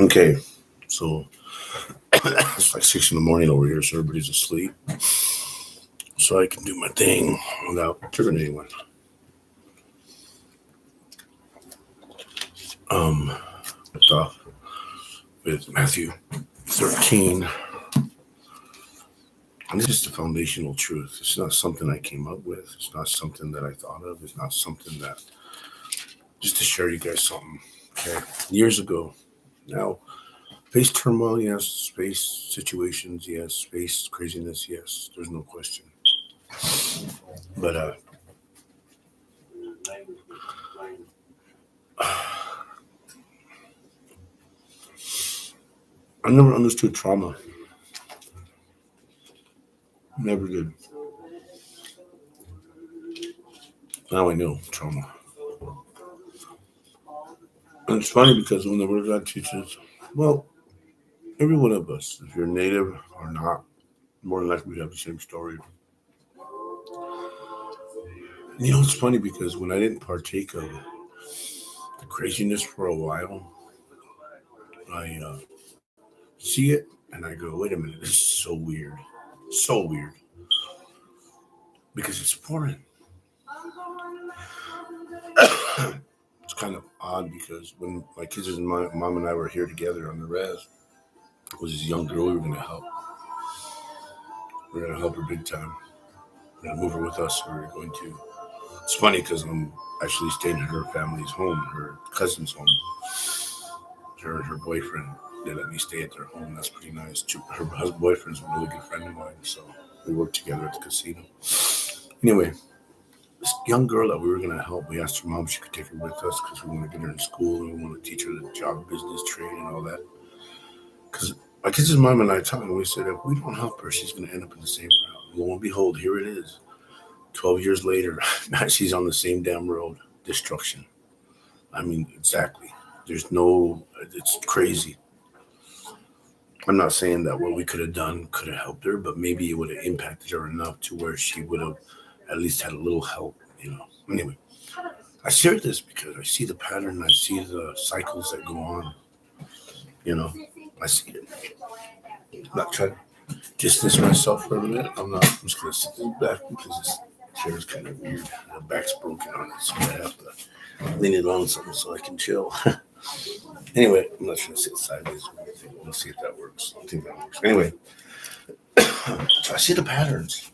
Okay, so it's like 6 in the morning over here, so everybody's asleep. So I can do my thing without triggering anyone. It's off with Matthew 13. And this is the foundational truth. It's not something I came up with. It's not something that I thought of. It's not something that, just to share you guys something. Okay, years ago. Now, space turmoil, yes. Space situations, yes. Space craziness, yes. There's no question. But I never understood trauma. Never did. Now I know trauma. And it's funny because when the Word of God teaches, well, every one of us, if you're native or not, more than likely we have the same story. And it's funny because when I didn't partake of the craziness for a while, I see it and I go, wait a minute, this is so weird. So weird. Because it's foreign. It's kind of odd because when my kids and my mom and I were here together on the res, there was this young girl we were going to help. We are going to help her big time. We're going to move her with us. We are going to. It's funny because I'm actually staying at her family's home, her cousin's home. Her boyfriend, they let me stay at their home. That's pretty nice. Her boyfriend's a really good friend of mine, so we work together at the casino. Anyway, this young girl that we were going to help, we asked her mom if she could take her with us because we want to get her in school and we want to teach her the job, business, trade, and all that. Because my kids' mom and I talked, and we said, if we don't help her, she's going to end up in the same route. Lo and behold, here it is. 12 years later, now she's on the same damn road. Destruction. I mean, exactly. There's no, it's crazy. I'm not saying that what we could have done could have helped her, but maybe it would have impacted her enough to where she would have at least had a little help. Anyway, I shared this because I see the pattern, I see the cycles that go on. You know, I see it. I'm not trying to distance myself for a minute. I'm not. I'm just gonna sit back because this chair is kind of weird. The back's broken on it, so I have to lean it on something so I can chill. Anyway, I'm not trying to sit sideways or anything. We'll see if that works. I think that works. Anyway, so I see the patterns,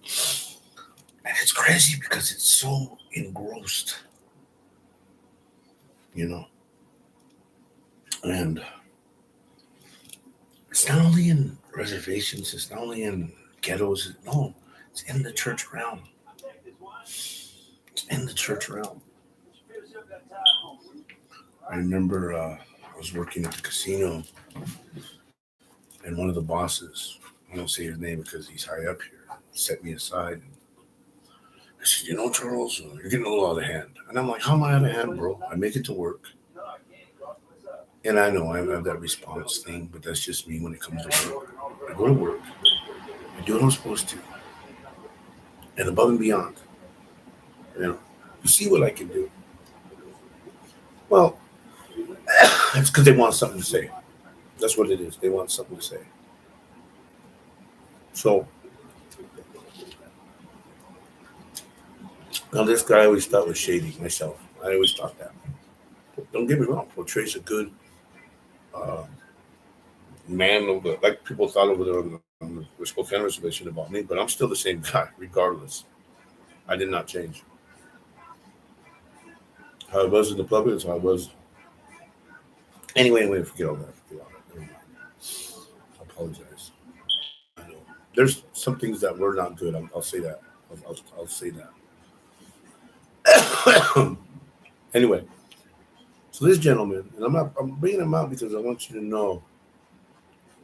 and it's crazy because it's so engrossed. You know, and it's not only in reservations. It's not only in ghettos. No, it's in the church realm. It's in the church realm. I remember I was working at the casino, and one of the bosses, I won't say his name because he's high up here, set me aside. And I said, Charles, you're getting a little out of hand. And I'm like, how am I out of hand, bro? I make it to work. And I know I have that response thing, but that's just me when it comes to work. I go to work, I do what I'm supposed to, and above and beyond. You know, you see what I can do. Well, it's because they want something to say. That's what it is. They want something to say. So now this guy I always thought was shady myself. I always thought that. Don't get me wrong. Portrays a good uh, man of the, like people thought over there on the Wishful Fan reservation about me, but I'm still the same guy, regardless. I did not change. How I was in the public is how I was. Anyway, forget all that. Forget all that. Never mind. I apologize. I know. There's some things that were not good. I'll say that. I'll say that. Anyway, so this gentleman, and I'm bringing him out because I want you to know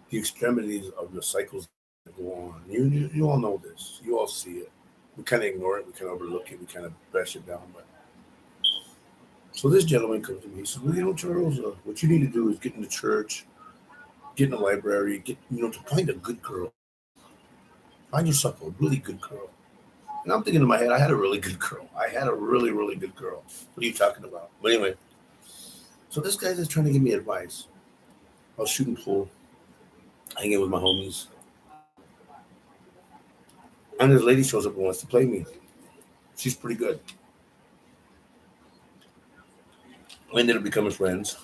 the extremities of the cycles that go on. You all know this. You all see it. We kind of ignore it. We kind of overlook it. We kind of brush it down. But so this gentleman comes to me. He says, "Well, Charles, what you need to do is get in the church, get in the library, to find a good girl. Find yourself a really good girl." And I'm thinking in my head, I had a really good girl. I had a really, really good girl. What are you talking about? But anyway, so this guy's just trying to give me advice. I was shooting pool, hanging with my homies, and this lady shows up and wants to play me. She's pretty good. We ended up becoming friends.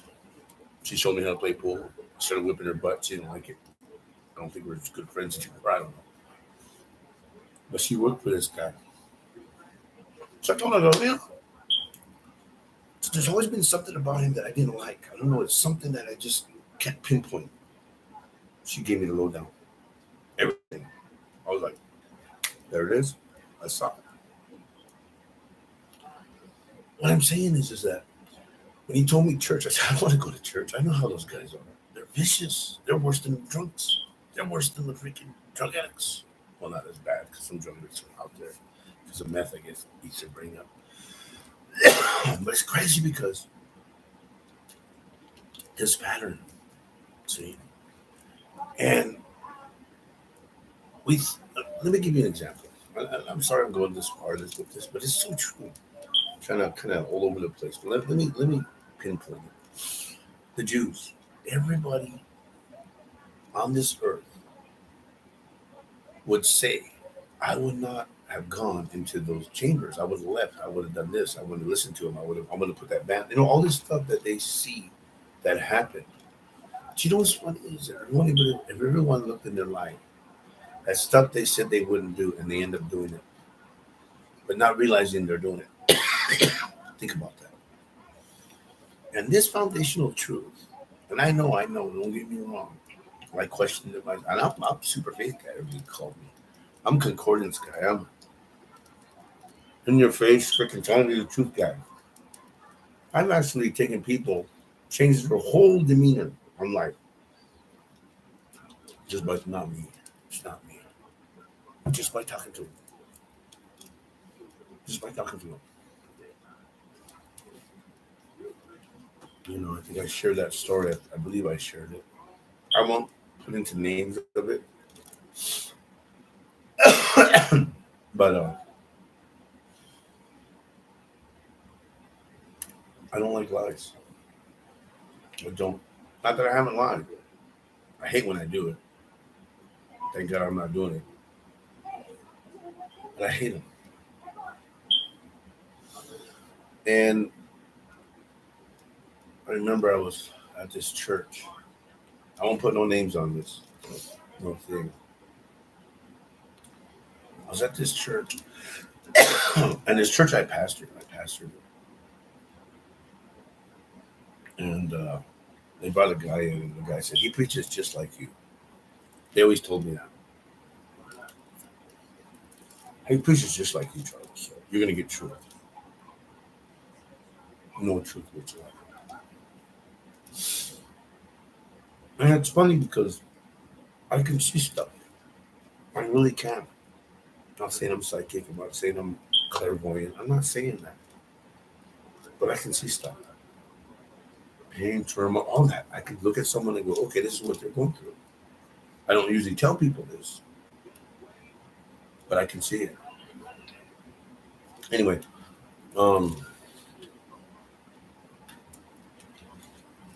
She showed me how to play pool. I started whipping her butt. She didn't like it. I don't think we're good friends anymore. I don't know. But she worked for this guy. So I told her, I go, there's always been something about him that I didn't like. I don't know. It's something that I just can't pinpoint. She gave me the lowdown. Everything. I was like, there it is. I saw it. What I'm saying is that when he told me church, I said, I don't want to go to church. I know how those guys are. They're vicious. They're worse than drunks. They're worse than the freaking drug addicts. Well, not as bad because some drug addicts are out there. Because of meth, I guess, eats their brain up. But it's crazy because this pattern, see? And let me give you an example. I'm sorry I'm going this far with this, but it's so true. I'm trying to kind of all over the place. But let me pinpoint it. The Jews, everybody on this earth would say, I would not have gone into those chambers. I would have left. I would have done this. I would have listened to them. I would have put that band. All this stuff that they see that happened. Do you know what's funny is that if everyone looked in their life at stuff they said they wouldn't do and they end up doing it, but not realizing they're doing it. Think about that. And this foundational truth, and I know, don't get me wrong. I questioned it, and I'm super faith guy, everybody called me. I'm concordance guy. I'm in your face, freaking telling you the truth guy. I've actually taken people, changed their whole demeanor. I'm like, just by not me. It's not me. Just by talking to him. Just by talking to him. I think I shared that story. I believe I shared it. I won't put into names of it. But I don't like lies. I don't. Not that I haven't lied. I hate when I do it. Thank God I'm not doing it. But I hate them. And I remember I was at this church. I won't put no names on this. No thing. I was at this church. And this church I pastored. And they brought a guy in, and the guy said, he preaches just like you. They always told me that. He preaches just like you, Charles. So you're going to get truth. No truth whatsoever. And it's funny because I can see stuff. I really can. I'm not saying I'm psychic. I'm not saying I'm clairvoyant. I'm not saying that. But I can see stuff. Pain, trauma, all that. I can look at someone and go, okay, this is what they're going through. I don't usually tell people this, but I can see it. Anyway,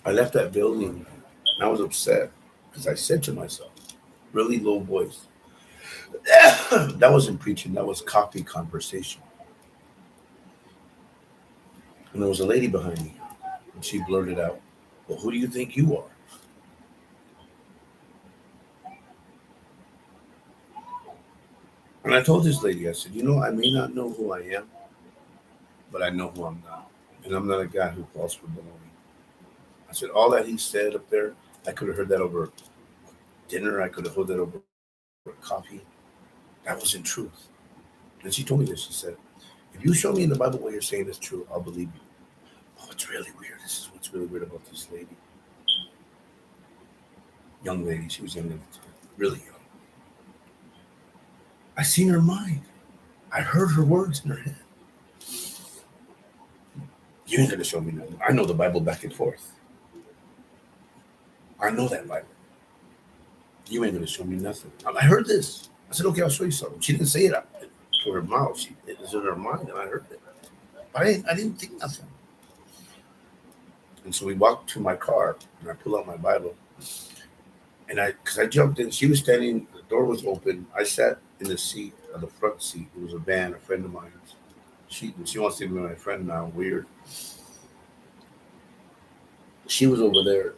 I left that building and I was upset because I said to myself, really low voice, that wasn't preaching, that was coffee conversation. And there was a lady behind me and she blurted out, well, who do you think you are? And I told this lady, I said, I may not know who I am, but I know who I'm not. And I'm not a guy who falls for baloney. I said, all that he said up there, I could have heard that over dinner. I could have heard that over coffee. That wasn't truth. And she told me this. She said, if you show me in the Bible what you're saying is true, I'll believe you. Oh, it's really weird. This is what's really weird about this lady. Young lady. She was young at the time. Really young. I seen her mind. I heard her words in her head. You ain't going to show me nothing. I know the Bible back and forth. I know that Bible. You ain't going to show me nothing. I heard this. I said, okay, I'll show you something. She didn't say it to her mouth. It was in her mind, and I heard it. But I didn't think nothing. And so we walked to my car, and I pull out my Bible, And because I jumped in, she was standing, the door was open. I sat in the seat, the front seat. It was a van, a friend of mine. She wants to be my friend now. Weird. She was over there,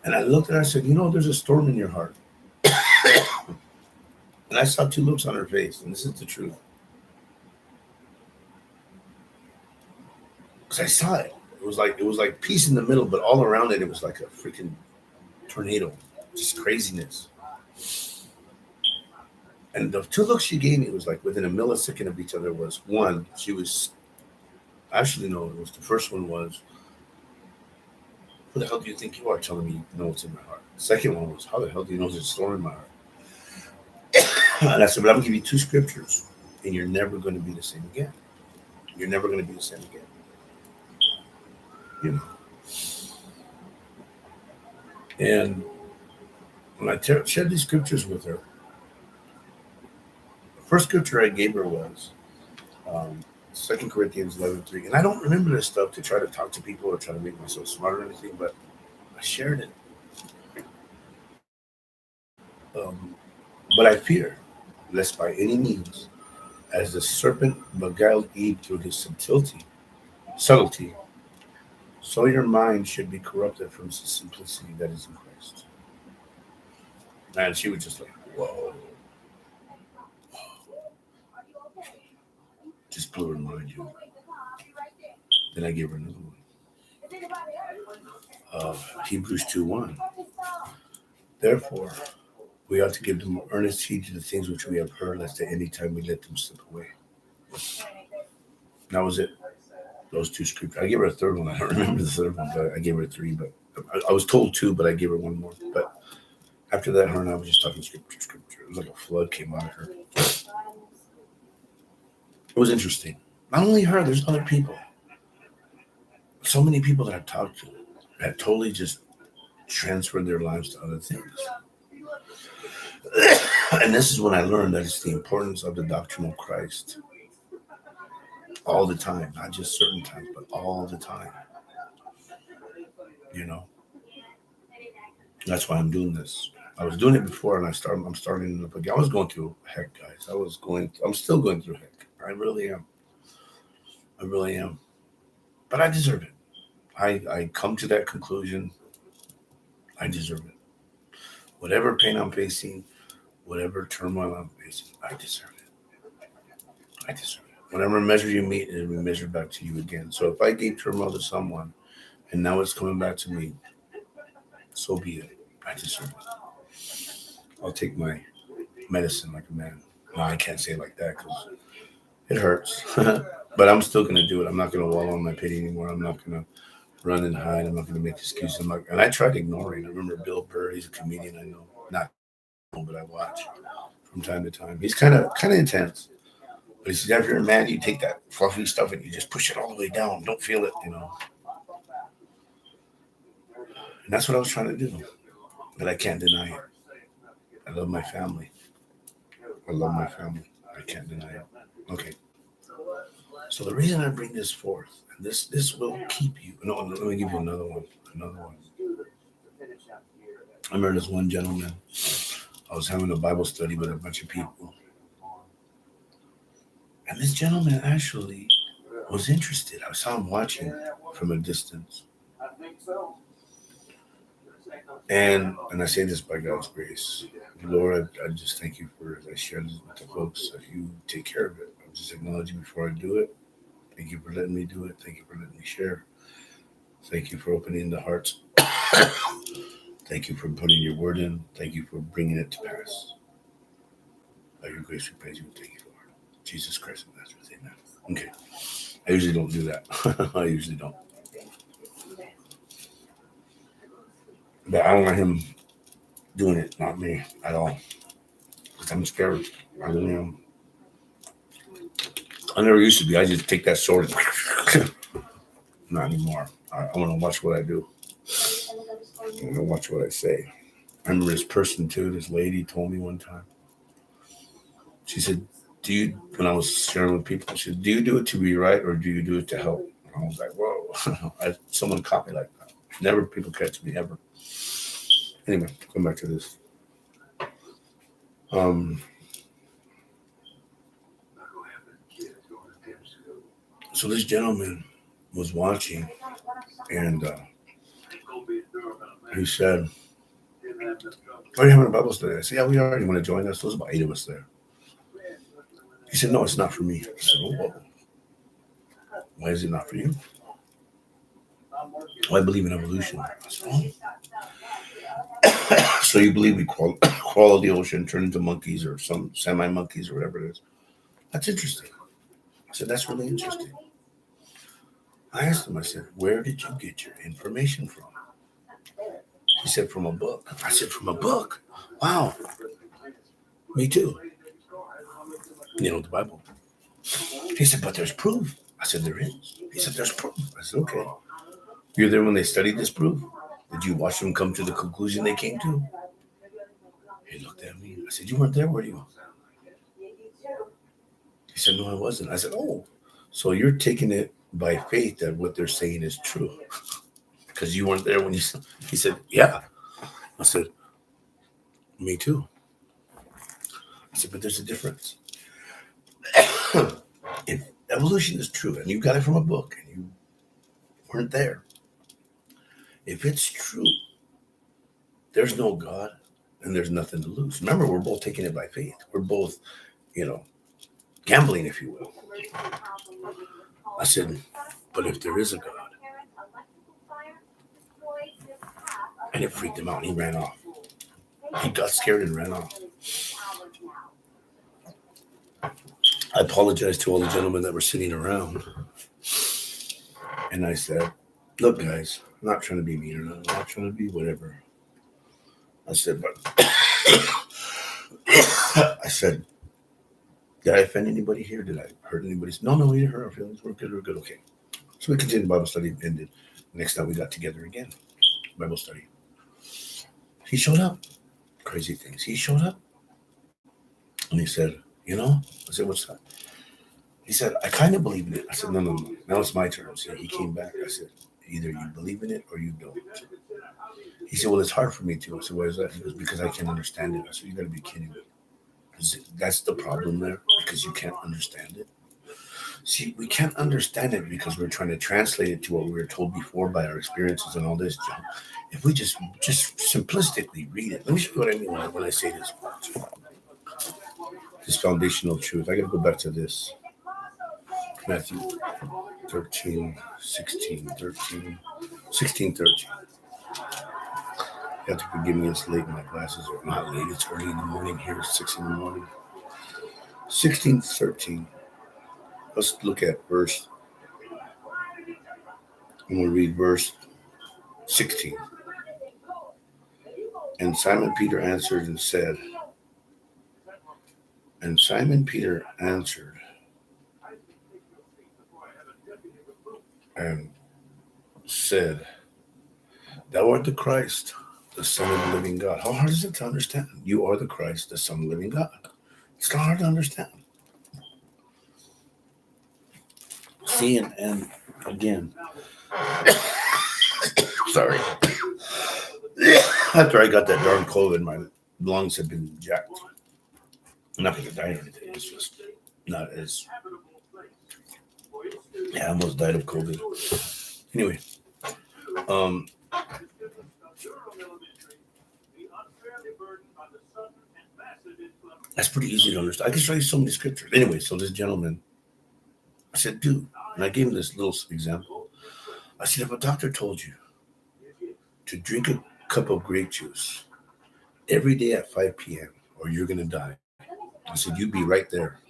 and I looked at her. I said, there's a storm in your heart. And I saw two looks on her face, and this is the truth. Because I saw it. It was like peace in the middle, but all around it, it was like a freaking tornado, just craziness. And the two looks she gave me was like within a millisecond of each other. Was one, she was actually no, it was the first one was, who the hell do you think you are telling me you know what's in my heart? The second one was, how the hell do you know there's a storm in my heart? And I said, but I'm gonna give you two scriptures, and you're never going to be the same again. You're never going to be the same again. You know. And when I shared these scriptures with her, the first scripture I gave her was 2 Corinthians 11:3. And I don't remember this stuff to try to talk to people or try to make myself smart or anything, but I shared it. But I fear, lest by any means, as the serpent beguiled Eve through his subtlety, so your mind should be corrupted from the simplicity that is in Christ. Man, she was just like, whoa, just blew her mind, you. Then I gave her another one. Hebrews 2:1. Therefore, we ought to give them earnest heed to the things which we have heard, lest at any time we let them slip away. That was it. Those two scriptures. I gave her a third one. I don't remember the third one, but I gave her three. But I was told two, but I gave her one more. But after that, her and I was just talking scripture. It was like a flood came out of her. It was interesting. Not only her, there's other people. So many people that I've talked to that totally just transferred their lives to other things. And this is when I learned that it's the importance of the doctrine of Christ. All the time, not just certain times, but all the time. That's why I'm doing this. I was doing it before, and I'm starting it up again. I was going through heck, guys. I'm still going through heck. I really am. But I deserve it. I come to that conclusion. I deserve it. Whatever pain I'm facing, whatever turmoil I'm facing, I deserve it. I deserve it. Whatever measure you meet, it will be measured back to you again. So if I gave turmoil to someone, and now it's coming back to me, so be it. I deserve it. I'll take my medicine like a man. No, I can't say it like that because it hurts. But I'm still going to do it. I'm not going to wallow in my pity anymore. I'm not going to run and hide. I'm not going to make excuses. And I tried ignoring. I remember Bill Burr. He's a comedian I know. Not, but I watch from time to time. He's kind of intense. But he says, if you're a man, you take that fluffy stuff and you just push it all the way down. Don't feel it, And that's what I was trying to do. But I can't deny it. I love my family. I can't deny it. Okay. So the reason I bring this forth, and this will keep you. No, let me give you another one. I remember this one gentleman. I was having a Bible study with a bunch of people. And this gentleman actually was interested. I saw him watching from a distance. And I say this by God's grace. Lord, I just thank you for, as I share this with the folks, that you take care of it. I'm just acknowledging before I do it. Thank you for letting me do it. Thank you for letting me share. Thank you for opening the hearts. Thank you for putting your word in. Thank you for bringing it to pass. By your grace, we praise you and thank you, Lord. Jesus Christ of Nazareth, amen. Okay. I usually don't do that. I usually don't. But I don't want him doing it, not me at all. I'm scared. I really am. I never used to be. I just take that sword. Not anymore. I want to watch what I do. I want to watch what I say. I remember this person too. This lady told me one time. She said, when I was sharing with people, she said, do you do it to be right or do you do it to help? And I was like, whoa. Someone caught me like that. Never people catch me ever. Anyway, going back to this. So this gentleman was watching, and he said, "Are you having a Bible study?" I said, "Yeah, we are. You want to join us?" There was about 8 of us there. He said, "No, it's not for me." I said, "Oh, why is it not for you?" "Well, I believe in evolution." I said, "Oh. So you believe we crawl the ocean, turn into monkeys or some semi-monkeys or whatever it is? That's interesting." I said, "That's really interesting." I asked him, I said, "Where did you get your information from?" He said, "From a book." I said, "From a book? Wow. Me too. The Bible." He said, "But there's proof." I said, "There is." He said, "There's proof." I said, "Okay. You're there when they studied this proof? Did you watch them come to the conclusion they came to?" He looked at me. I said, "You weren't there, were you?" He said, "No, I wasn't." I said, "Oh, so you're taking it by faith that what they're saying is true because you weren't there when you." He said, "Yeah." I said, "Me too." I said, "But there's a difference. If evolution is true and you got it from a book and you weren't there, if it's true, there's no God and there's nothing to lose. Remember, we're both taking it by faith. We're both, gambling, if you will." I said, "But if there is a God," and it freaked him out. He ran off. He got scared and ran off. I apologized to all the gentlemen that were sitting around. And I said, "Look, guys, I'm not trying to be mean or I'm not trying to be whatever." I said, "But," I said, "Did I offend anybody here? Did I hurt anybody?" No, we didn't hurt our feelings. We're good. Okay. So we continued Bible study, ended. Next time we got together again, Bible study. He showed up. Crazy things. He showed up. And he said, I said, "What's that?" He said, "I kind of believe in it." I said, No. Now it's my turn." So he came back. I said, "Either you believe in it or you don't." He said, "Well, it's hard for me to." I said, "Why is that?" He goes, "Because I can't understand it." I said, "You got to be kidding me." That's the problem there, because you can't understand it. See, we can't understand it because we're trying to translate it to what we were told before by our experiences and all this junk. If we just simplistically read it, let me show you what I mean when I say this. This foundational truth. I got to go back to this. Matthew 13, 16, 13, 16, 13. You have to forgive me, it's late. My glasses are not late. It's early in the morning here. It's 6 in the morning. 16, 13. Let's look at verse. And we'll read verse 16. And Simon Peter answered and said, "Thou art the Christ, the Son of the living God." How hard is it to understand? You are the Christ, the Son of the living God. It's not hard to understand. See, and again, sorry. After I got that darn COVID, my lungs have been jacked. I'm not going to die or anything. It's just not as. Yeah, I almost died of COVID. Anyway, that's pretty easy to understand. I can show you so many scriptures. Anyway, so this gentleman, I said, "Dude," and I gave him this little example. I said, "If a doctor told you to drink a cup of grape juice every day at 5 p.m. or you're going to die," I said, "You'd be right there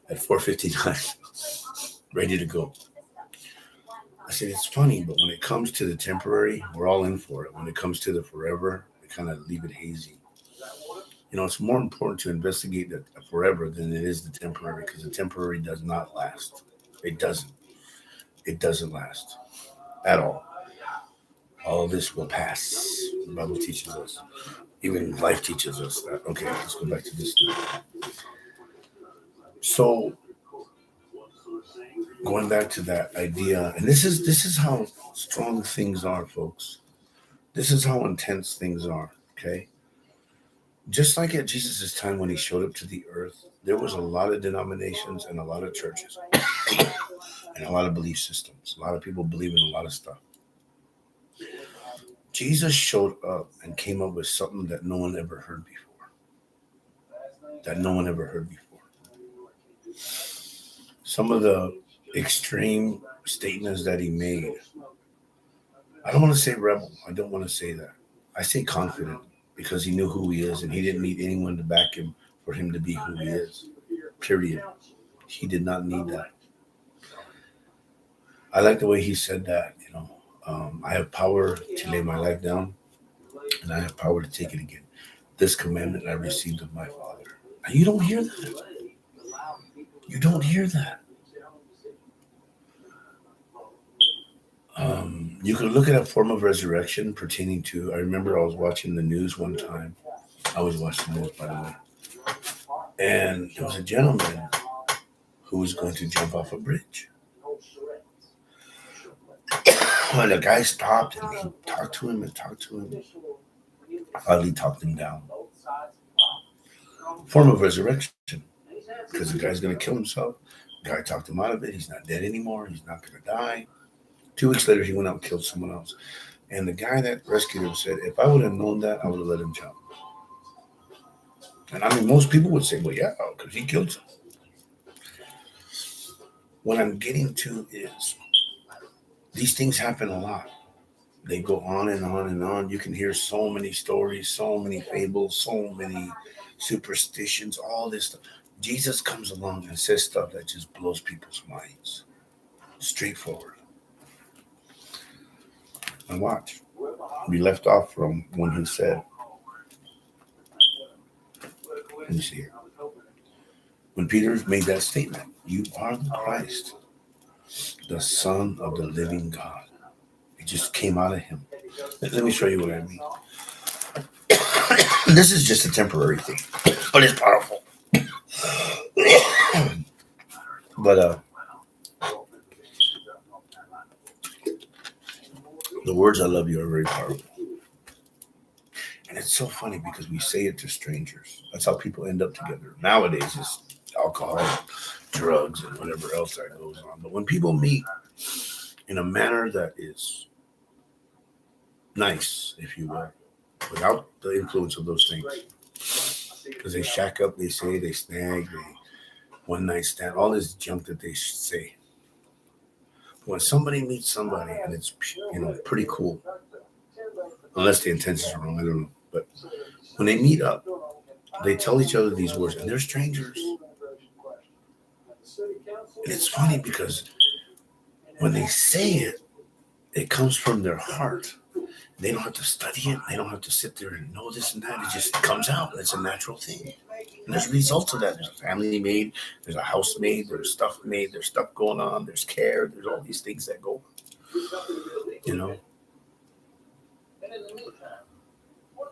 at 4:59, ready to go." I said, "It's funny, but when it comes to the temporary, we're all in for it. When it comes to the forever, we kind of leave it hazy. It's more important to investigate the forever than it is the temporary, because the temporary does not last. It doesn't. It doesn't last at all. All this will pass. The Bible teaches us. Even life teaches us that." Okay, let's go back to this now. So going back to that idea, and this is how strong things are, folks. This is how intense things are. Okay, just like at Jesus' time when he showed up to the earth, there was a lot of denominations and a lot of churches and a lot of belief systems. A lot of people believe in a lot of stuff. Jesus showed up and came up with something that no one ever heard before. That no one ever heard before. Some of the extreme statements that he made, I don't want to say rebel. I don't want to say that. I say confident because he knew who he is and he didn't need anyone to back him for him to be who he is. Period. He did not need that. I like the way he said that, I have power to lay my life down and I have power to take it again. This commandment I received of my Father. Now, you don't hear that. You don't hear that. You can look at a form of resurrection pertaining to, I remember I was watching the news one time. I always watch the news, by the way. And there was a gentleman who was going to jump off a bridge. When the guy stopped and he talked to him, finally talked him down. Form of resurrection. Because the guy's going to kill himself. The guy talked him out of it. He's not dead anymore. He's not going to die. 2 weeks later, he went out and killed someone else. And the guy that rescued him said, if I would have known that, I would have let him jump. And I mean, most people would say, well, yeah, because he killed someone. What I'm getting to is these things happen a lot. They go on and on and on. You can hear so many stories, so many fables, so many superstitions, all this stuff. Jesus comes along and says stuff that just blows people's minds. Straightforward. And watch. We left off from when he said, let me see here. When Peter made that statement, you are the Christ, the Son of the living God. It just came out of him. Let me show you what I mean. This is just a temporary thing, but it's powerful. But the words I love you are very powerful. And it's so funny because we say it to strangers. That's how people end up together. Nowadays, it's alcohol, drugs, and whatever else that goes on. But when people meet in a manner that is nice, if you will, without the influence of those things, because they shack up, they say, they snag, they one night stand, all this junk that they say. When somebody meets somebody and it's pretty cool, unless the intentions are wrong, I don't know. But when they meet up, they tell each other these words, and they're strangers. And it's funny because when they say it, it comes from their heart. They don't have to study it. They don't have to sit there and know this and that. It just comes out. It's a natural thing. And there's results of that. There's a family made. There's a house made. There's stuff made. There's stuff going on. There's care. There's all these things that go on.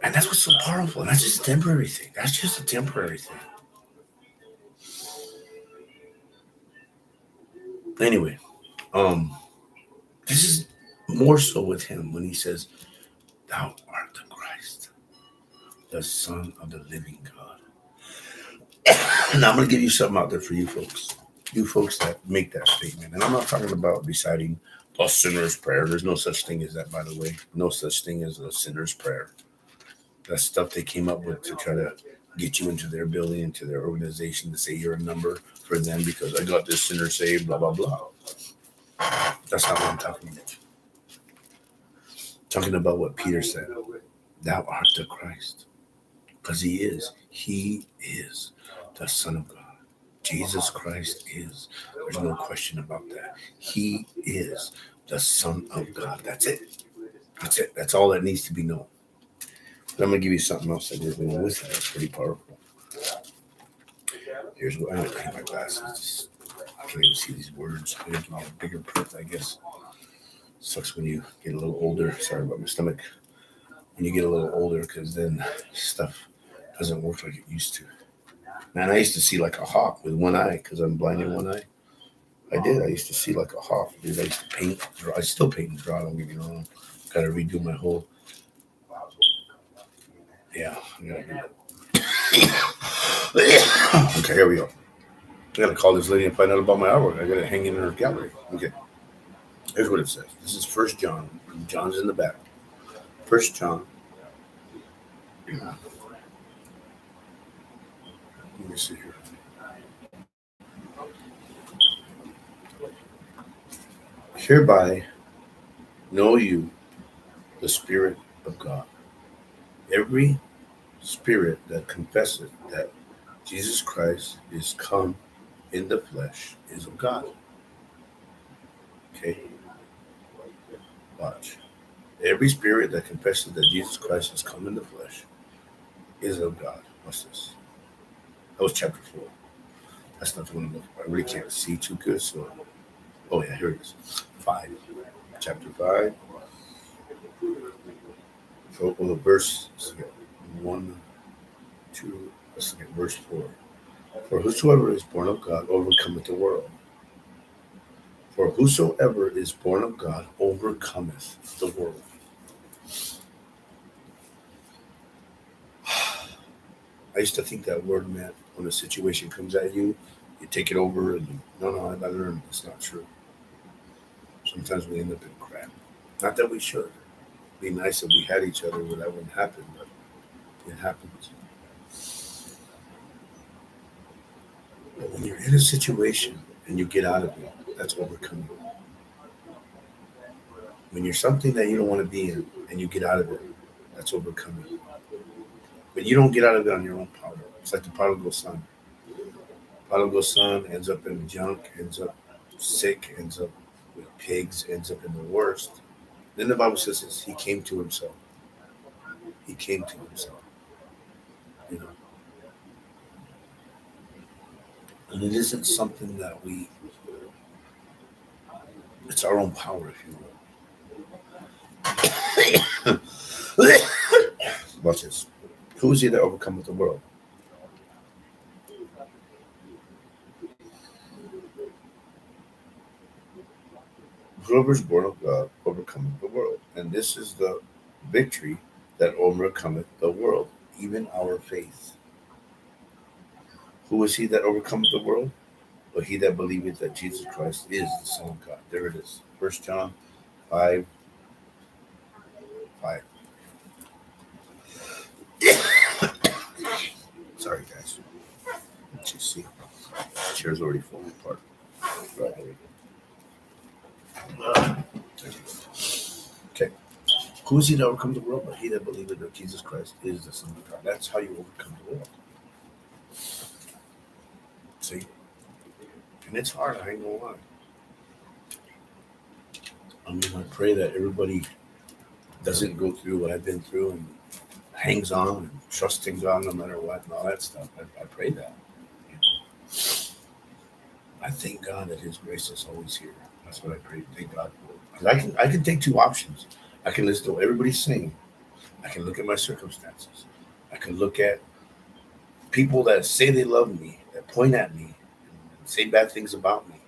And that's what's so powerful. And that's just a temporary thing. That's just a temporary thing. Anyway, this is more so with him when he says, thou art the Christ, the Son of the living God. Now I'm going to give you something out there for you folks. You folks that make that statement. And I'm not talking about reciting a sinner's prayer. There's no such thing as that, by the way. No such thing as a sinner's prayer. That's stuff they came up with to try to get you into their building, into their organization, to say you're a number for them because I got this sinner saved, blah, blah, blah. That's not what I'm talking about. I'm talking about what Peter said. Thou art the Christ. Because he is. He is the Son of God. Jesus Christ is. There's no question about that. He is the Son of God. That's it. That's it. That's all that needs to be known. But I'm going to give you something else that goes along with it. That's pretty powerful. Here's what I'm going to clean my glasses. I can't even see these words. I'm going to give you a bigger print, I guess. Sucks when you get a little older. Sorry about my stomach. When you get a little older, because then stuff doesn't work like it used to. Man, I used to see like a hawk with one eye because I'm blind in one eye. I did. I used to see like a hawk. Dude, I used to paint. Draw. I still paint and draw. Don't get me wrong. Got to redo my whole. Yeah. I gotta do that. Okay, here we go. I gotta call this lady and find out about my artwork. I gotta hang it in her gallery. Okay. Here's what it says. This is First John. John's in the back. First John. Let me see here. Hereby know you the Spirit of God. Every spirit that confesseth that Jesus Christ is come in the flesh is of God. Okay? Watch. Every spirit that confesses that Jesus Christ has come in the flesh is of God. What's this? That was chapter 4. That's not the one I really can't see too good. So, oh yeah, here it is. 5. Chapter 5. So, verse 1, 2, let's look at verse 4. For whosoever is born of God overcometh the world. For whosoever is born of God overcometh the world. I used to think that word meant when a situation comes at you, you take it over and no, I learned it's not true. Sometimes we end up in crap. Not that we should. It'd be nice if we had each other where that wouldn't happen, but it happens. But when you're in a situation and you get out of it, that's overcoming. When you're something that you don't want to be in and you get out of it, that's overcoming. But you don't get out of it on your own power. It's like the prodigal son. Prodigal son ends up in junk, ends up sick, ends up with pigs, ends up in the worst. Then the Bible says this, he came to himself. He came to himself. You know. And it isn't something that it's our own power, if you will. Watch this. Who is he that overcometh the world? Whoever is born of God overcometh the world. And this is the victory that overcometh the world, even our faith. Who is he that overcometh the world? But he that believeth that Jesus Christ is the Son of God. There it is. 1 John 5. Sorry, guys. Let you see. The chair's already falling apart. Right here. Okay. Who is he that overcomes the world? But he that believeth that Jesus Christ is the Son of God. That's how you overcome the world. See? And it's hard, I ain't gonna lie. I mean, I pray that everybody doesn't go through what I've been through and hangs on and trusts in God no matter what and all that stuff. I pray that. You know? I thank God that His grace is always here. That's what I pray. Thank God for. Because I can take two options. I can listen to what everybody's saying. I can look at my circumstances. I can look at people that say they love me, that point at me, and say bad things about me.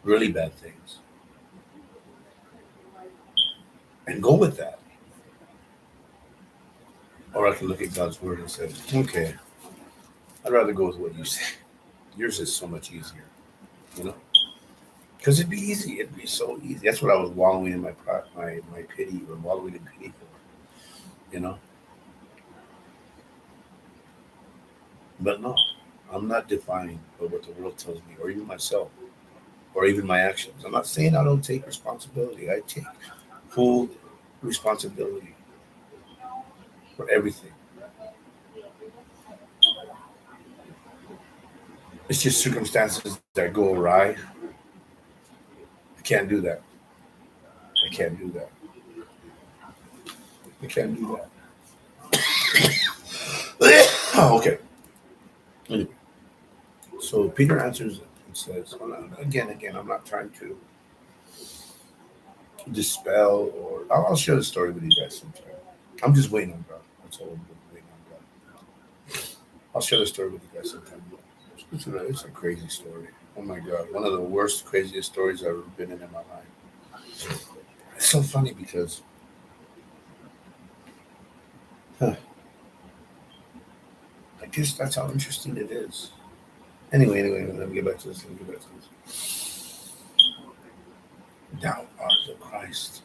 Really bad things. And go with that. Or I can look at God's word and say, okay, I'd rather go with what you say. Yours is so much easier, you know? Because it'd be easy. It'd be so easy. That's what I was wallowing in my pity, or wallowing in pity for, you know? But no, I'm not defined by what the world tells me, or even myself, or even my actions. I'm not saying I don't take responsibility. I take full responsibility for everything. It's just circumstances that go awry. I can't do that. I can't do that. I can't do that. Oh, okay. Anyway, so Peter answers and says, well, again, I'm not trying to dispel, or I'll share the story with you guys sometime. I'm just waiting on God. That's all I'm doing, waiting on God. I'll share the story with you guys sometime. It's a crazy story. Oh my God, one of the worst, craziest stories I've ever been in my life. It's so funny because huh, I guess that's how interesting it is. Anyway, let me get back to this. Thou art the Christ,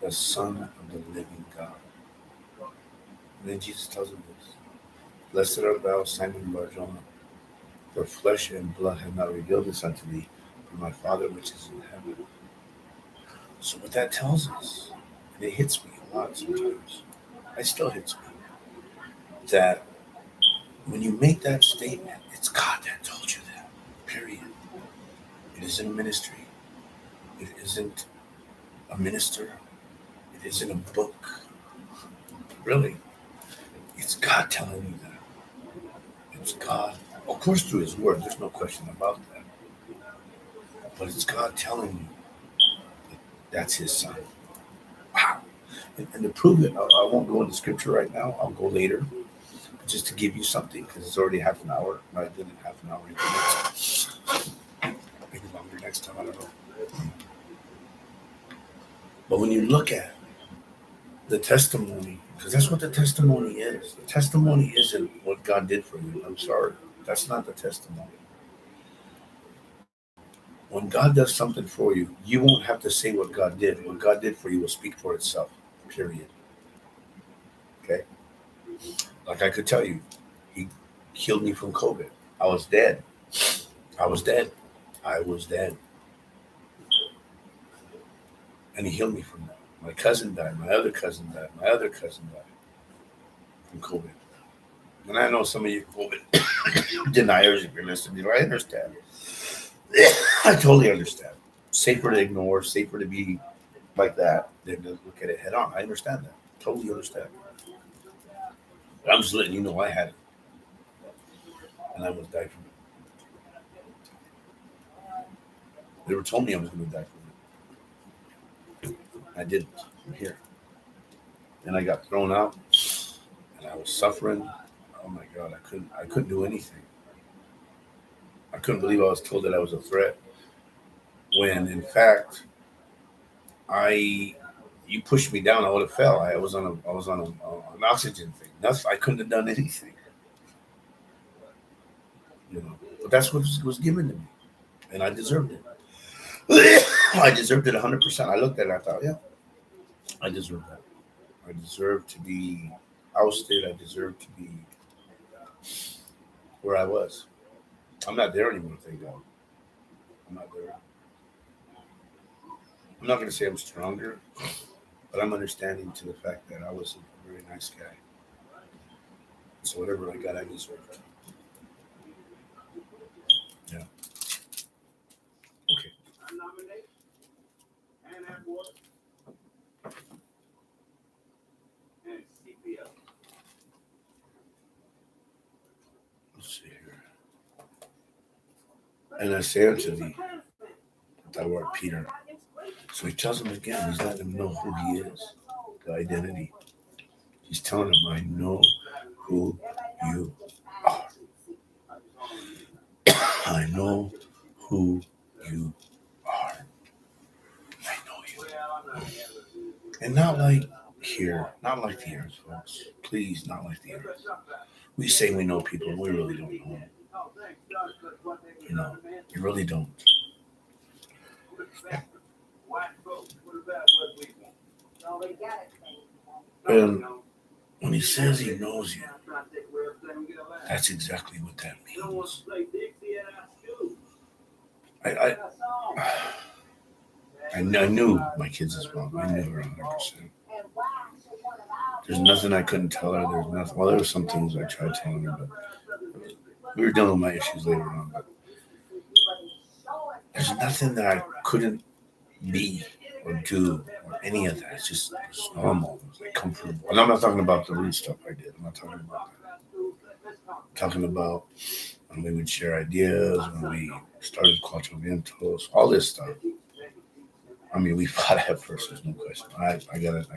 the Son of the living God. And then Jesus tells him this. Blessed art thou, Simon Barjona, for flesh and blood have not revealed this unto thee, but my Father which is in heaven. So what that tells us, and it hits me a lot sometimes, it still hits me, that when you make that statement, it's God that told you that. Period. It isn't a ministry. It isn't a minister. It isn't a book. Really. It's God telling you that. It's God. Of course, through His Word, there's no question about that. But it's God telling you that that's His Son. Wow. And to prove it, I won't go into Scripture right now. I'll go later, just to give you something, because it's already half an hour. I did it half an hour. Maybe longer next time. I don't know. But when you look at the testimony, because that's what the testimony is. The testimony isn't what God did for you. I'm sorry. That's not the testimony. When God does something for you, you won't have to say what God did. What God did for you will speak for itself. Period. Okay? Like I could tell you, He healed me from COVID. I was dead. I was dead. I was dead. And He healed me from that. My cousin died. My other cousin died. My other cousin died from COVID. And I know some of you COVID deniers, if you're listening, I understand. I totally understand. Safer to ignore, safer to be like that than to look at it head on. I understand that. Totally understand. But I'm just letting you know I had it. And I almost died from it. They were told me I was going to die from it. I didn't. I'm here. And I got thrown out. And I was suffering. Oh my God, I couldn't do anything. I couldn't believe I was told that I was a threat. When in fact, you pushed me down, I would have fell. I was on an oxygen thing. I couldn't have done anything. But that's what was given to me, and I deserved it. I deserved it 100%. I looked at it, I thought, yeah, I deserve that. I deserve to be ousted. I deserve to be where I was. I'm not there anymore, thank God. I'm not there. I'm not going to say I'm stronger, but I'm understanding to the fact that I was a very nice guy. So whatever I got, I deserved. Yeah. Okay. Let's see here. And I say unto thee, thou art Peter. So he tells him again, he's letting him know who he is, the identity. He's telling him, I know who you are. I know who you are. I know you. And not like here, not like the earth, folks. Please, not like the earth. We say we know people, we really don't know them. You really don't. And when he says he knows you, that's exactly what that means. I knew my kids as well. I knew her 100%. There's nothing I couldn't tell her. There's nothing. Well, there were some things I tried telling her, but we were dealing with my issues later on. But there's nothing that I couldn't be or do or any of that. It's normal. It's like comfortable. And I'm not talking about the rude stuff I did. I'm not talking about that. I'm talking about when we would share ideas, when we started Cuatro Vientos, all this stuff. I mean, we fought at first. There's no question. I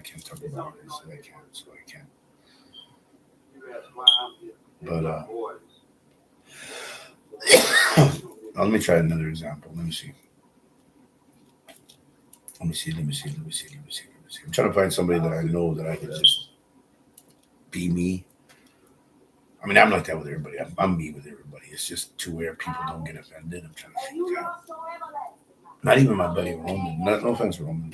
can't talk about it. So I can't. But Let me try another example. Let me see. I'm trying to find somebody that I know that I can just be me. I mean, I'm like that with everybody. I'm me with everybody. It's just to where people don't get offended. I'm trying to think that. Not even my buddy Roman. No offense, Roman.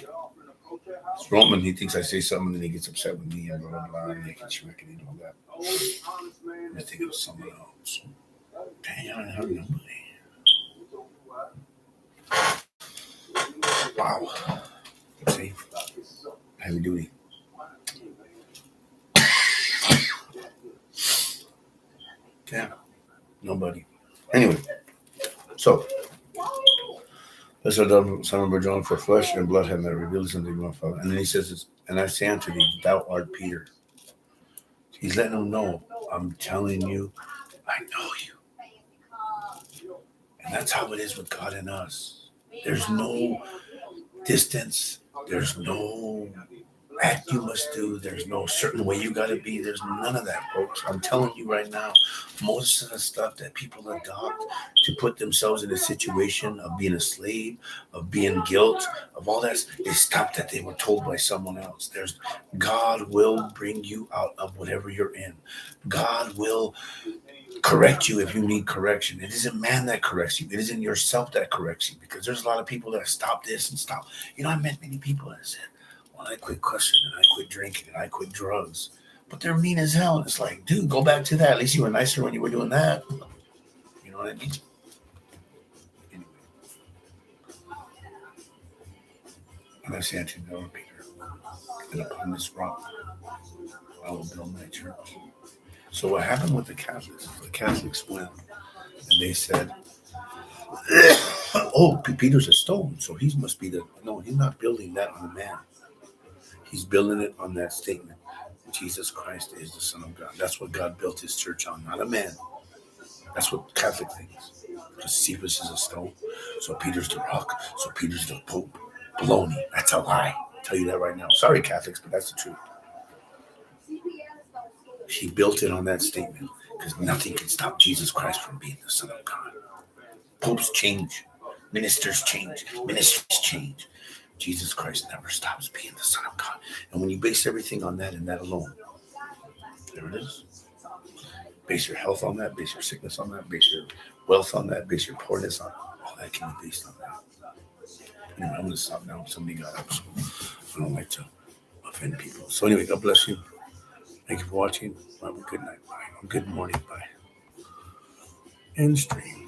It's Roman. He thinks I say something and he gets upset with me and blah blah blah. And they can smack it and all that. I think it was someone else. Dang, I don't have nobody. Wow. See, heavy duty. Yeah, nobody. Anyway, so let's adore some of our John for flesh and blood have not revealed something to my Father. And then he says, this, and I say unto thee, thou art Peter. He's letting them know, I'm telling you, I know you. And that's how it is with God and us. There's no distance. There's no act you must do. There's no certain way you got to be. There's none of that, folks. I'm telling you right now, most of the stuff that people adopt to put themselves in a situation of being a slave, of being guilt, of all that, is stuff that they were told by someone else. There's God will bring you out of whatever you're in. God will correct you if you need correction. It isn't man that corrects you. It isn't yourself that corrects you, because there's a lot of people that stop this and stop. I met many people that said, well, I quit cussing and I quit drinking and I quit drugs. But they're mean as hell. And it's like, dude, go back to that. At least you were nicer when you were doing that. You know what I mean? Anyway. And I say unto you, Peter, and upon this rock I will build my church. So what happened with the Catholics went and they said, oh, Peter's a stone, so he must be no, he's not building that on a man. He's building it on that statement. Jesus Christ is the Son of God. That's what God built his church on, not a man. That's what Catholic thinks. Cephas is a stone, so Peter's the rock, so Peter's the Pope. Baloney. That's a lie. I'll tell you that right now. Sorry, Catholics, but that's the truth. He built it on that statement because nothing can stop Jesus Christ from being the Son of God. Popes change. Ministers change. Ministries change. Jesus Christ never stops being the Son of God. And when you base everything on that and that alone, there it is. Base your health on that, base your sickness on that, base your wealth on that, base your poorness on all that can be based on that. Anyway, I'm going to stop now. Somebody got up, so I don't like to offend people. So anyway, God bless you. Thank you for watching. Have a good night. Bye. Good morning. Bye. End stream.